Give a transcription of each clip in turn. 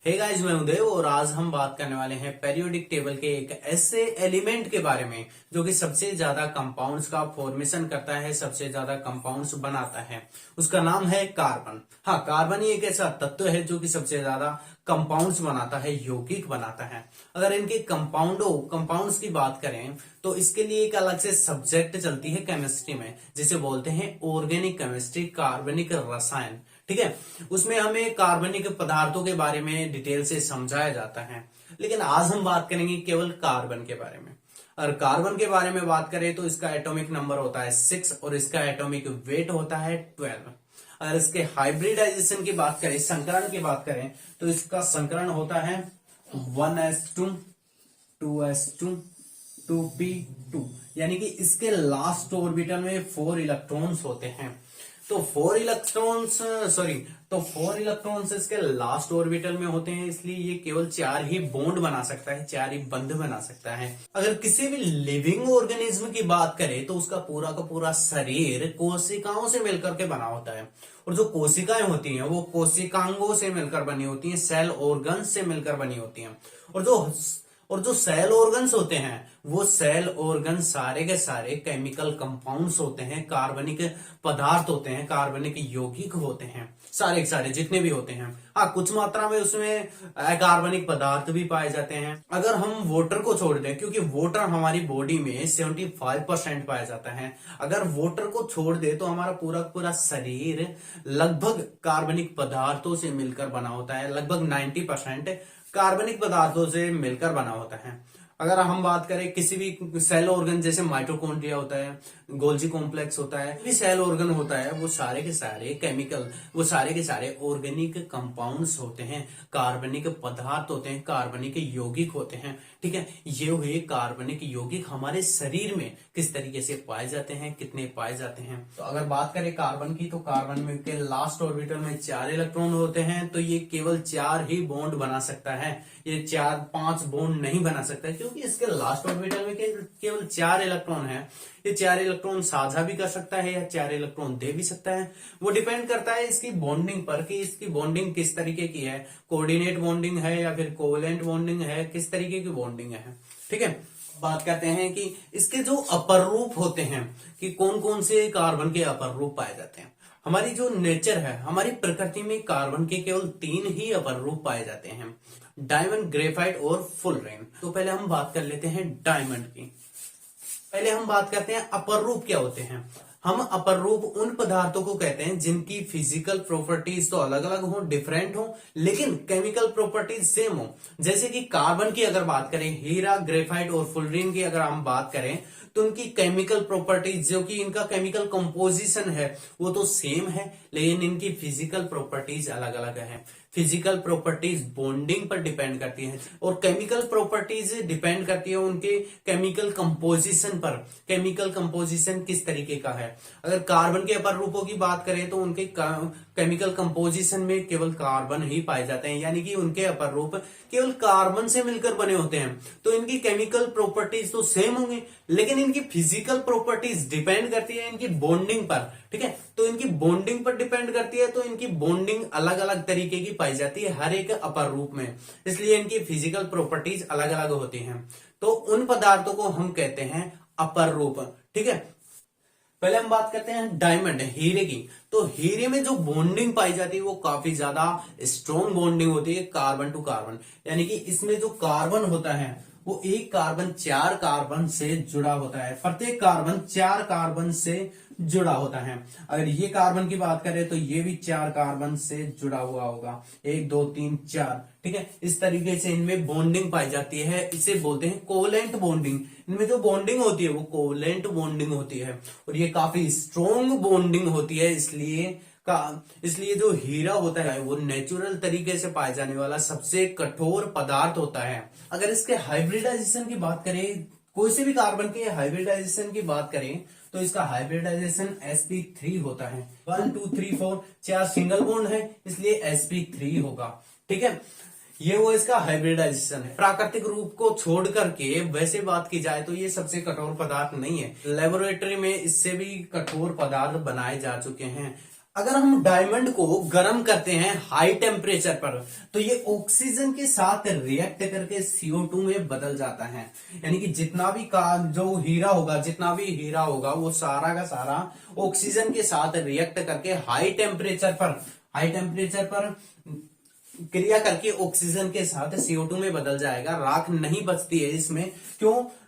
Hey guys, मैं उदय और आज हम बात करने वाले हैं पेरियोडिक टेबल के एक ऐसे एलिमेंट के बारे में जो कि सबसे ज्यादा कंपाउंड्स का फॉर्मेशन करता है, सबसे ज्यादा कंपाउंड्स बनाता है। उसका नाम है कार्बन। हाँ, कार्बन ही एक ऐसा तत्व है जो कि सबसे ज्यादा कंपाउंड्स बनाता है, यौगिक बनाता है। अगर इनके कंपाउंड्स की बात करें तो इसके लिए एक अलग से सब्जेक्ट चलती है केमिस्ट्री में, जिसे बोलते हैं ऑर्गेनिक केमिस्ट्री, कार्बनिक रसायन। ठीक है, उसमें हमें कार्बनिक पदार्थों के बारे में डिटेल से समझाया जाता है। लेकिन आज हम बात करेंगे केवल कार्बन के बारे में। और कार्बन के बारे में बात करें तो इसका एटॉमिक नंबर होता है 6 और इसका एटॉमिक वेट होता है 12। अगर इसके हाइब्रिडाइजेशन की बात करें, संकरण की बात करें, तो इसका संकरण होता है 1s2 2s2 2p2, यानी कि इसके लास्ट ऑर्बिटल में 4 इलेक्ट्रॉन्स होते हैं। तो 4 इलेक्ट्रॉन्स इसके लास्ट ऑर्बिटल में होते हैं, इसलिए ये केवल 4 ही बॉन्ड बना सकता है, 4 ही बंध बना सकता है। अगर किसी भी लिविंग ऑर्गेनिज्म की बात करें तो उसका पूरा का पूरा शरीर कोशिकाओं से मिलकर के बना होता है। और जो कोशिकाएं होती हैं वो कोशिकांगों से मिलकर बनी होती हैं, सेल ऑर्गन्स से मिलकर बनी होती हैं। और जो सेल ऑर्गन्स होते हैं वो सेल ऑर्गन सारे के सारे केमिकल कंपाउंड्स होते हैं, कार्बनिक पदार्थ होते हैं, कार्बनिक यौगिक होते हैं, सारे के सारे जितने भी होते हैं। हाँ, कुछ मात्रा में उसमें अकार्बनिक पदार्थ भी पाए जाते हैं। अगर हम वाटर को छोड़ दें, क्योंकि वाटर हमारी बॉडी में 75% पाया जाता है, अगर वाटर को छोड़ दे तो हमारा पूरा पूरा शरीर लगभग कार्बनिक पदार्थों से मिलकर बना होता है। लगभग 90% कार्बनिक पदार्थों से मिलकर बना होता है। अगर हम बात करें किसी भी सेल ऑर्गन, जैसे माइटोकॉन्ड्रिया होता है, गोल्जी कॉम्प्लेक्स होता है, भी सेल ऑर्गन होता है, वो सारे के सारे केमिकल, वो सारे के सारे ऑर्गेनिक कंपाउंड्स होते हैं, कार्बनिक पदार्थ होते हैं, कार्बनिक यौगिक होते हैं। ठीक है, ये हुए कार्बनिक यौगिक हमारे शरीर में किस तरीके से पाए जाते हैं, कितने पाए जाते हैं। तो अगर बात करें कार्बन की, तो कार्बन में के लास्ट ऑर्बिटल में 4 इलेक्ट्रॉन होते हैं, तो ये केवल 4 ही बॉन्ड बना सकता है, ये 4-5 बॉन्ड नहीं बना सकता, क्योंकि इसके लास्ट ऑर्बिटल में केवल 4 इलेक्ट्रॉन है। ये 4 इलेक्ट्रॉन साझा भी कर सकता है या 4 इलेक्ट्रॉन दे भी सकता है। वो डिपेंड करता है इसकी बॉन्डिंग पर कि इसकी बॉन्डिंग किस तरीके की है, कोऑर्डिनेट बॉन्डिंग है या फिर कोवेलेंट बॉन्डिंग है, किस तरीके की बॉन्डिंग है। ठीक है, बात करते हैं कि इसके जो अपर रूप होते हैं, कि कौन कौन से कार्बन के अपर रूप पाए जाते हैं। हमारी जो नेचर है, हमारी प्रकृति में कार्बन के केवल 3 ही अपर रूप पाए जाते हैं, डायमंड, ग्रेफाइट और फुलरेन। तो पहले हम बात कर लेते हैं डायमंड की। पहले हम बात करते हैं अपर रूप क्या होते हैं। हम अपर रूप उन पदार्थों को कहते हैं जिनकी फिजिकल प्रॉपर्टीज तो अलग अलग हो, डिफरेंट हो, लेकिन केमिकल प्रॉपर्टीज सेम हो। जैसे कि कार्बन की अगर बात करें, हीरा, ग्रेफाइट और फुलरीन की अगर हम बात करें, तो उनकी केमिकल प्रॉपर्टीज, जो कि इनका केमिकल कंपोजिशन है, वो तो सेम है, लेकिन इनकी फिजिकल प्रॉपर्टीज अलग अलग है। फिजिकल प्रॉपर्टीज बॉन्डिंग पर डिपेंड करती है और केमिकल प्रॉपर्टीज डिपेंड करती है उनके केमिकल कंपोजिशन पर। केमिकल कंपोजिशन किस तरीके का है। अगर कार्बन के अपर रूपों की बात करें तो उनके केमिकल कंपोजिशन में केवल कार्बन ही पाए जाते हैं, यानी कि उनके अपर रूप केवल कार्बन से मिलकर बने होते हैं। तो इनकी केमिकल प्रॉपर्टीज तो सेम होंगी, लेकिन इनकी फिजिकल प्रॉपर्टीज डिपेंड करती है इनकी बॉन्डिंग पर। ठीक है, तो इनकी बॉन्डिंग पर डिपेंड करती है, तो इनकी बॉन्डिंग अलग अलग तरीके की पाई जाती है हर एक अपर रूप में, इसलिए इनकी फिजिकल प्रॉपर्टीज अलग अलग होती हैं। तो उन पदार्थों को हम कहते हैं अपर रूप। ठीक है, पहले हम बात करते हैं डायमंड, हीरे की। तो हीरे में जो बॉन्डिंग पाई जाती है वो काफी ज्यादा स्ट्रॉन्ग बॉन्डिंग होती है, कार्बन टू कार्बन, यानी कि इसमें जो कार्बन होता है वो एक कार्बन 4 कार्बन से जुड़ा होता है, प्रत्येक कार्बन 4 कार्बन से जुड़ा होता है। अगर ये कार्बन की बात करें तो ये भी 4 कार्बन से जुड़ा हुआ होगा, 1 2 3 4। ठीक है, इस तरीके से इनमें बॉन्डिंग पाई जाती है, इसे बोलते हैं कोवेलेंट बॉन्डिंग। इनमें जो बॉन्डिंग होती है वो कोवेलेंट बॉन्डिंग होती है और ये काफी स्ट्रॉन्ग बॉन्डिंग होती है। इसलिए जो हीरा होता है वो नेचुरल तरीके से पाए जाने वाला सबसे कठोर पदार्थ होता है। अगर इसके हाइब्रिडाइजेशन की बात करें, कोई से भी कार्बन के हाइब्रिडाइजेशन की बात करें, तो इसका हाइब्रिडाइजेशन sp3 होता है। 1 2 3 4 4 सिंगल बॉन्ड है, इसलिए sp3 होगा। ठीक है, ये वो इसका हाइब्रिडाइजेशन है। प्राकृतिक रूप को छोड़ करके वैसे बात की जाए तो ये सबसे कठोर पदार्थ नहीं है, लेबोरेटरी में इससे भी कठोर पदार्थ बनाए जा चुके हैं। अगर हम डायमंड को गर्म करते हैं हाई टेम्परेचर पर, तो ये ऑक्सीजन के साथ रिएक्ट करके CO2 में बदल जाता है। यानी कि जितना भी जो हीरा होगा वो सारा का सारा ऑक्सीजन के साथ रिएक्ट करके हाई टेम्परेचर पर क्रिया करके ऑक्सीजन के साथ CO2 में बदल जाएगा। राख नहीं बचती है इसमें।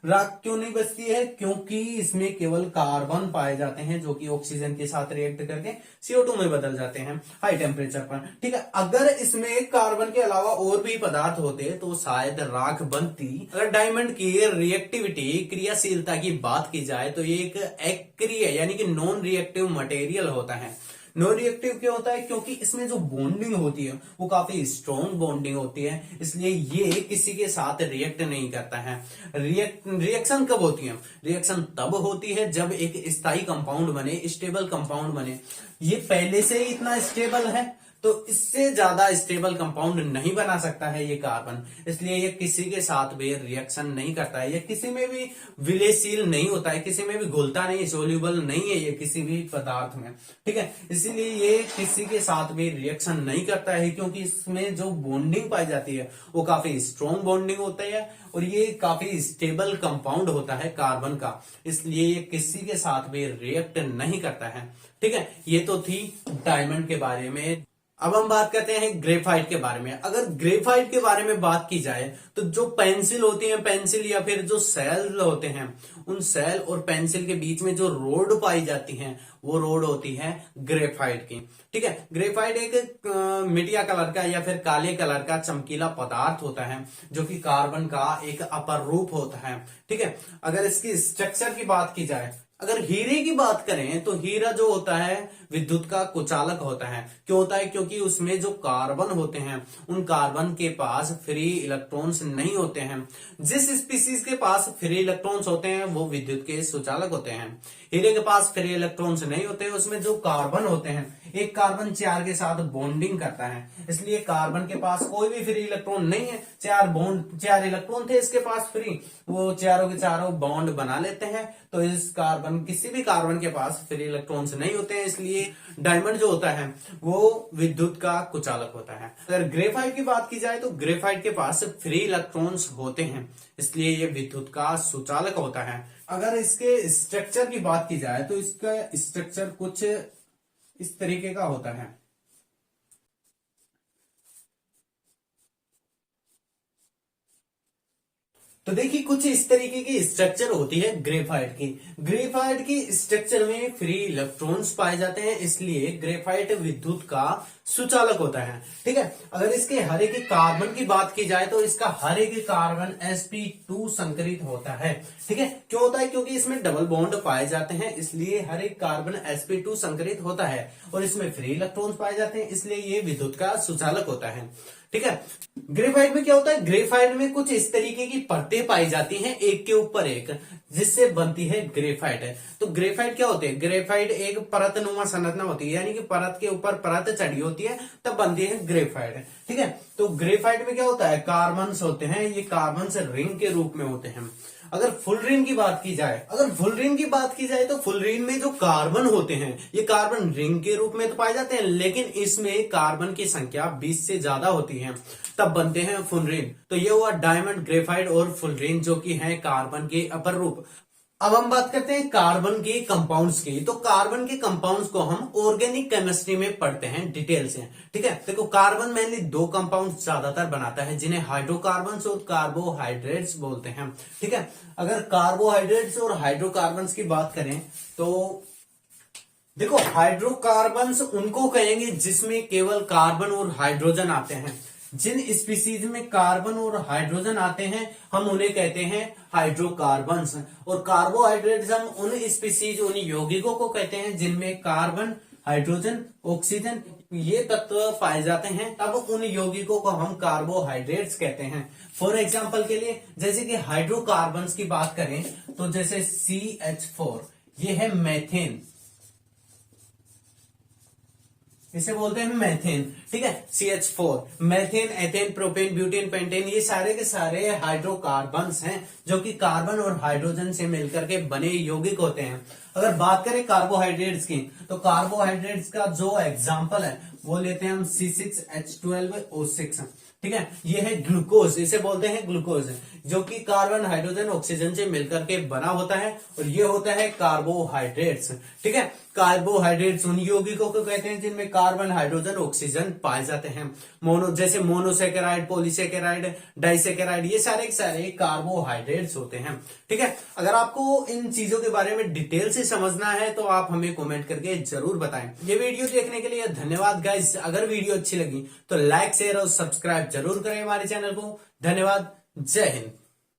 राख क्यों नहीं बचती है? क्योंकि इसमें केवल कार्बन पाए जाते हैं जो कि ऑक्सीजन के साथ रिएक्ट करके CO2 में बदल जाते हैं हाई टेम्परेचर पर। ठीक है, अगर इसमें कार्बन के अलावा और भी पदार्थ होते तो शायद राख बनती। अगर डायमंड की रिएक्टिविटी, क्रियाशीलता की बात की जाए तो ये एक अक्रिय यानी कि नॉन रिएक्टिव मटेरियल होता है। नॉन रिएक्टिव क्यों होता है? क्योंकि इसमें जो बॉन्डिंग होती है वो काफी स्ट्रॉन्ग बॉन्डिंग होती है, इसलिए ये किसी के साथ रिएक्ट नहीं करता है। रिएक्शन कब होती है? रिएक्शन तब होती है जब एक स्थायी कंपाउंड बने, स्टेबल कंपाउंड बने। ये पहले से ही इतना स्टेबल है तो इससे ज्यादा स्टेबल कंपाउंड नहीं बना सकता है ये कार्बन, इसलिए ये किसी के साथ भी रिएक्शन नहीं करता है। ये किसी में भी विलयशील नहीं होता है, किसी में भी घुलता नहीं, सोल्यूबल नहीं है ये किसी भी पदार्थ में। ठीक है, इसीलिए ये किसी के साथ भी रिएक्शन नहीं करता है, क्योंकि इसमें जो बॉन्डिंग पाई जाती है वो काफी स्ट्रॉन्ग बॉन्डिंग होता है और ये काफी स्टेबल कंपाउंड होता है कार्बन का, इसलिए ये किसी के साथ भी रिएक्ट नहीं करता है। ठीक है, ये तो थी डायमंड के बारे में। अब हम बात करते हैं ग्रेफाइट के बारे में। अगर ग्रेफाइट के बारे में बात की जाए तो जो पेंसिल होती है, पेंसिल या फिर जो सेल होते हैं, उन सेल और पेंसिल के बीच में जो रोड पाई जाती है वो रोड होती है ग्रेफाइट की। ठीक है, ग्रेफाइट एक मिटिया कलर का या फिर काले कलर का चमकीला पदार्थ होता है जो कि कार्बन का एक अपर रूप होता है। ठीक है, अगर इसकी स्ट्रक्चर की बात की जाए, अगर हीरे की बात करें तो हीरा जो होता है विद्युत का कुचालक होता है। क्यों होता है? क्योंकि उसमें जो कार्बन होते हैं उन कार्बन के पास फ्री इलेक्ट्रॉन्स नहीं होते हैं। जिस स्पीसीज के पास फ्री इलेक्ट्रॉन्स होते हैं वो विद्युत के सुचालक होते हैं। हीरे के पास फ्री इलेक्ट्रॉन्स नहीं होते, उसमें जो कार्बन होते हैं, एक कार्बन 4 के साथ बॉन्डिंग करता है, इसलिए कार्बन के पास कोई भी फ्री इलेक्ट्रॉन नहीं है। 4 इलेक्ट्रॉन थे इसके पास फ्री, वो चारों के चारों बॉन्ड बना लेते हैं। तो किसी भी कार्बन के पास फ्री इलेक्ट्रॉन्स नहीं होते हैं, इसलिए डायमंड जो होता है वो विद्युत का कुचालक होता है। अगर ग्रेफाइट की बात की जाए तो ग्रेफाइट के पास फ्री इलेक्ट्रॉन्स होते हैं, इसलिए ये विद्युत का सुचालक होता है। अगर इसके स्ट्रक्चर की बात की जाए तो इसका स्ट्रक्चर कुछ इस तरीके का होता है। तो देखिए कुछ इस तरीके की स्ट्रक्चर होती है ग्रेफाइट की। ग्रेफाइट की स्ट्रक्चर में फ्री इलेक्ट्रॉन्स पाए जाते हैं, इसलिए ग्रेफाइट विद्युत का सुचालक होता है। ठीक है, अगर इसके हर एक कार्बन की बात की जाए तो इसका हर एक कार्बन sp2 संकरित होता है। ठीक है, क्यों होता है? क्योंकि इसमें डबल बॉन्ड पाए जाते हैं, इसलिए हर एक कार्बन sp2 संकरित होता है और इसमें फ्री इलेक्ट्रॉन्स पाए जाते हैं, इसलिए ये विद्युत का सुचालक होता है। ठीक है, ग्रेफाइट में क्या होता है? ग्रेफाइट में कुछ इस तरीके की परतें पाई जाती हैं एक के ऊपर एक, जिससे बनती है ग्रेफाइट। तो ग्रेफाइट क्या होते हैं? ग्रेफाइट एक परतनुमा संरचना होती है, यानी कि परत के ऊपर परत चढ़ी होती है तब बनती है ग्रेफाइट। ठीक है, तो ग्रेफाइट में क्या होता है? कार्बन्स होते हैं, ये कार्बन्स रिंग के रूप में होते हैं। अगर फुल रिंग की बात की जाए तो फुल रिंग में जो कार्बन होते हैं ये कार्बन रिंग के रूप में तो पाए जाते हैं, लेकिन इसमें कार्बन की संख्या 20 से ज्यादा होती है, तब बनते हैं फुल रिंग। तो ये हुआ डायमंड, ग्रेफाइट और फुल रिंग जो कि है कार्बन के अपर रूप। अब हम बात करते हैं कार्बन के कंपाउंड्स की। तो कार्बन के कंपाउंड्स को हम ऑर्गेनिक केमिस्ट्री में पढ़ते हैं डिटेल से। ठीक है, देखो कार्बन मेनली 2 कंपाउंड्स ज्यादातर बनाता है जिन्हें हाइड्रोकार्बन्स और कार्बोहाइड्रेट्स बोलते हैं। ठीक है, अगर कार्बोहाइड्रेट्स और हाइड्रोकार्बन्स की बात करें तो देखो हाइड्रोकार्बन्स उनको कहेंगे जिसमें केवल कार्बन और हाइड्रोजन आते हैं। जिन स्पीसीज में कार्बन और हाइड्रोजन आते हैं हम उन्हें कहते हैं हाइड्रोकार्बन्स। और कार्बोहाइड्रेट्स हम उन स्पीसीज, उन यौगिकों को कहते हैं जिनमें कार्बन, हाइड्रोजन, ऑक्सीजन ये तत्व पाए जाते हैं, तब उन यौगिकों को हम कार्बोहाइड्रेट्स कहते हैं। फॉर एग्जाम्पल के लिए जैसे कि हाइड्रोकार्बन्स की बात करें तो जैसे CH4 ये है मेथेन, इसे बोलते हैं मेथेन। ठीक है, CH4, methane, ethane, propane, butane, pentane, ये सारे के सारे हाइड्रोकार्बन्स हैं जो कि कार्बन और हाइड्रोजन से मिलकर के बने यौगिक होते हैं। अगर बात करें कार्बोहाइड्रेट्स की, तो कार्बोहाइड्रेट्स का जो एग्जाम्पल है वो लेते हैं हम C6H12O6। ठीक है, ये है ग्लूकोज, इसे बोलते हैं ग्लूकोज, जो कि कार्बन, हाइड्रोजन, ऑक्सीजन से मिलकर के बना होता है, और ये होता है कार्बोहाइड्रेट्स। ठीक है, कार्बोहाइड्रेट्स उन यौगिकों को कहते हैं जिनमें कार्बन, हाइड्रोजन, ऑक्सीजन पाए जाते हैं। जैसे मोनोसेकेराइड, पॉलीसेकेराइड, डाइसेकेराइड, ये सारे के सारे कार्बोहाइड्रेट्स होते हैं। ठीक है, अगर आपको इन चीजों के बारे में डिटेल से समझना है तो आप हमें कमेंट करके जरूर बताएं। ये वीडियो देखने के लिए धन्यवाद गाइस। अगर वीडियो अच्छी लगी तो लाइक, शेयर और सब्सक्राइब जरूर करें हमारे चैनल को। धन्यवाद, जय हिंद।